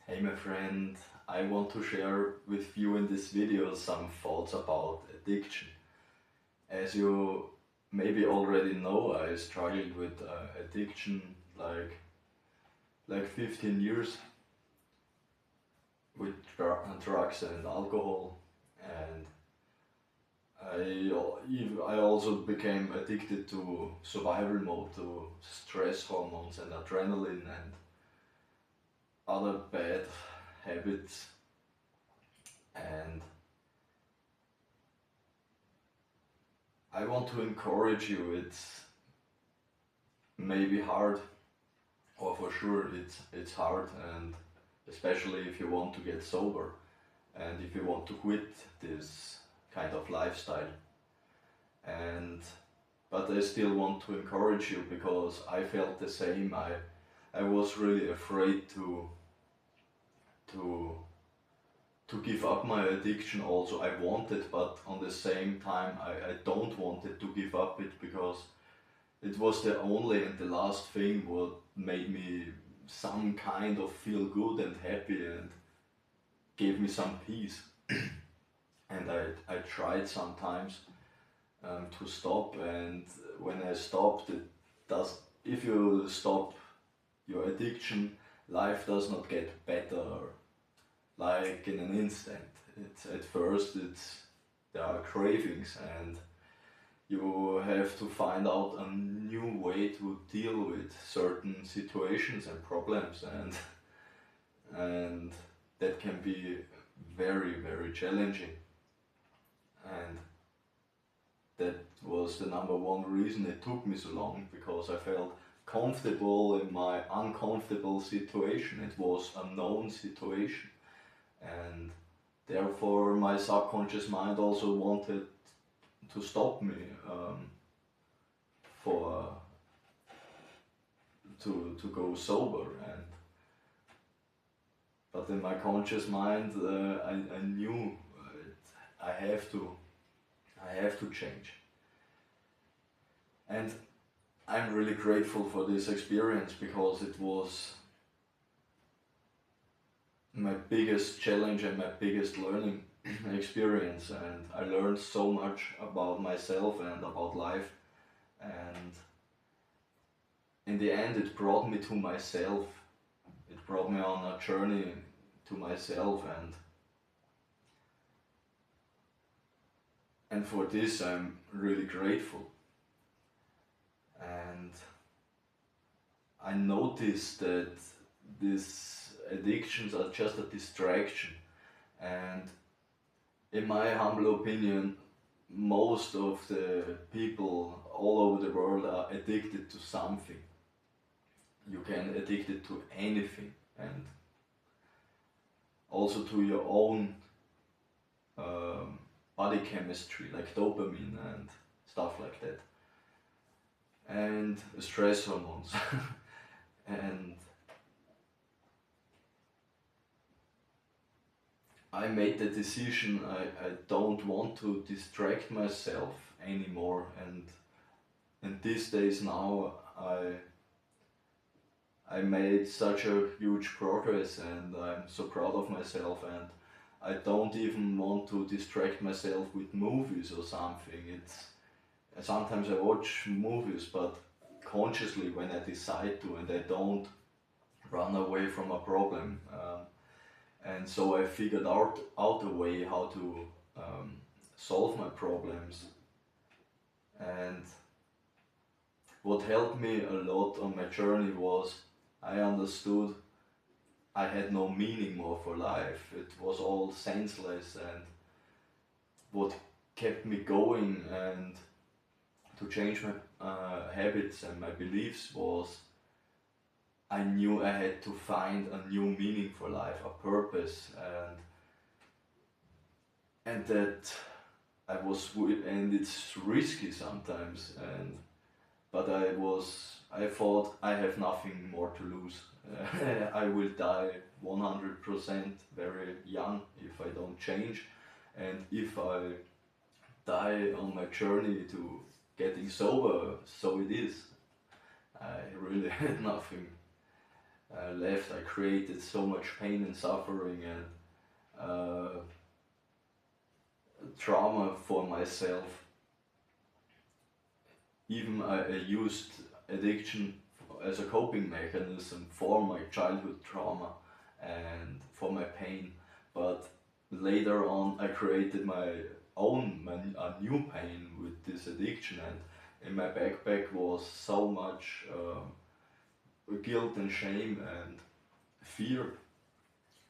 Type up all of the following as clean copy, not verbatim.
Hey my friend, I want to share with you in this video some thoughts about addiction. As you maybe already know, I struggled with addiction like 15 years with drugs and alcohol, and I also became addicted to survival mode, to stress hormones and adrenaline and other bad habits. And I want to encourage you. It's maybe hard, or for sure it's hard, and especially if you want to get sober and if you want to quit this kind of lifestyle. And but I still want to encourage you because I felt the same. I was really afraid to to give up my addiction. Also I wanted, but on the same time I don't want it to give up it, because it was the only and the last thing what made me some kind of feel good and happy and gave me some peace. And I tried sometimes to stop, and when I stopped, it does. If you stop your addiction, life does not get better like in an instant. It's at first there are cravings, and you have to find out a new way to deal with certain situations and problems, and that can be very challenging. And that was the number one reason it took me so long, because I felt comfortable in my uncomfortable situation. It was a known situation, and therefore my subconscious mind also wanted to stop me, for to go sober. And but in my conscious mind, I knew I have to I have to change. And I'm really grateful for this experience, because it was my biggest challenge and my biggest learning experience, and I learned so much about myself and about life. And in the end it brought me to myself. It brought me on a journey to myself, and for this I'm really grateful. And I noticed that these addictions are just a distraction, and in my humble opinion, most of the people all over the world are addicted to something. You can addicted to anything, and also to your own body chemistry, like dopamine and stuff like that, and stress hormones. And I made the decision, I don't want to distract myself anymore. And in these days now I made such a huge progress, and I'm so proud of myself, and I don't even want to distract myself with movies or something. It's sometimes I watch movies, but consciously, when I decide to, and I don't run away from a problem. And so I figured out a way how to solve my problems. And what helped me a lot on my journey was I understood I had no meaning more for life. It was all senseless, and what kept me going and to change my habits and my beliefs was I knew I had to find a new meaning for life, a purpose, and that I was and it's risky sometimes, and but I thought I have nothing more to lose. I will die 100% very young if I don't change, and if I die on my journey to getting sober, so it is. I really had nothing left, I created so much pain and suffering and trauma for myself. Even I used addiction as a coping mechanism for my childhood trauma and for my pain. But later on, I created a new pain with this addiction, and in my backpack was so much guilt and shame and fear.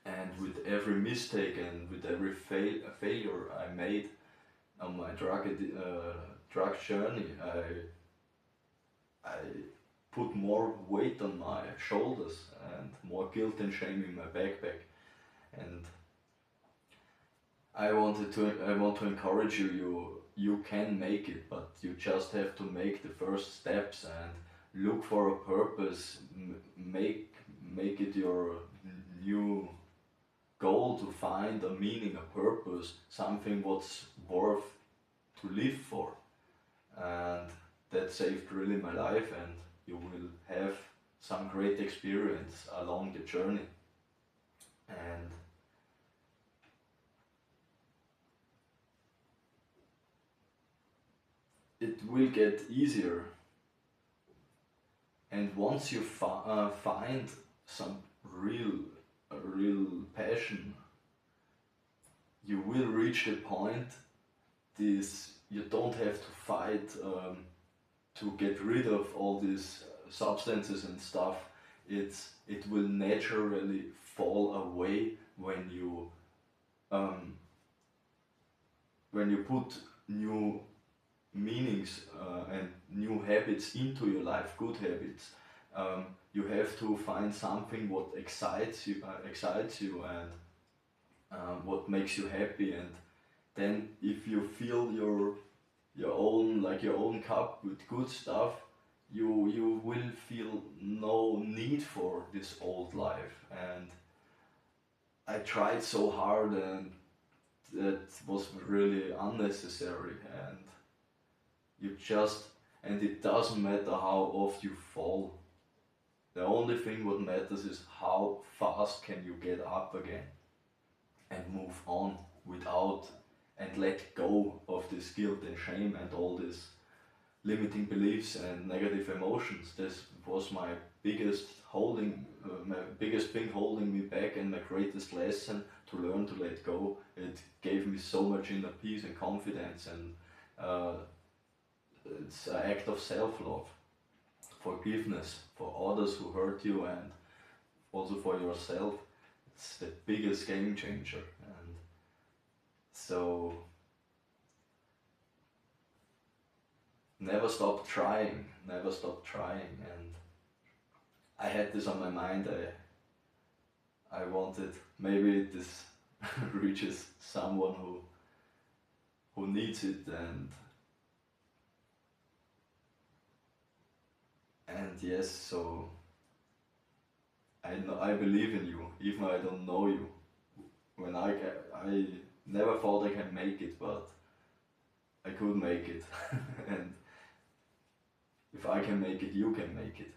And with every mistake and with every failure I made on my drug journey, I put more weight on my shoulders and more guilt and shame in my backpack. And I want to encourage you. You can make it, but you just have to make the first steps and look for a purpose. Make it your new goal to find a meaning, a purpose, something what's worth to live for. And that saved really my life, and you will have some great experience along the journey. And it will get easier. And once you find some real passion, you will reach the point this you don't have to fight to get rid of all these substances and stuff. It will naturally fall away um, when you put new meanings and new habits into your life, good habits. You have to find something what excites you and what makes you happy, and then if you fill your own cup with good stuff, you will feel no need for this old life. And I tried so hard, and that was really unnecessary. And you just and it doesn't matter how oft you fall. The only thing what matters is how fast can you get up again and move on without and let go of this guilt and shame and all these limiting beliefs and negative emotions. This was my biggest thing holding me back, and my greatest lesson to learn to let go. It gave me so much inner peace and confidence, and it's an act of self-love, forgiveness for others who hurt you and also for yourself. It's the biggest game changer. And so never stop trying, and I had this on my mind. I wanted, maybe this reaches someone who needs it, and yes, so I believe in you, even I don't know you. When I never thought I can make it, but I could make it. And if I can make it, you can make it.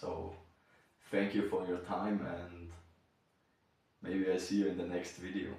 So thank you for your time, and maybe I see you in the next video.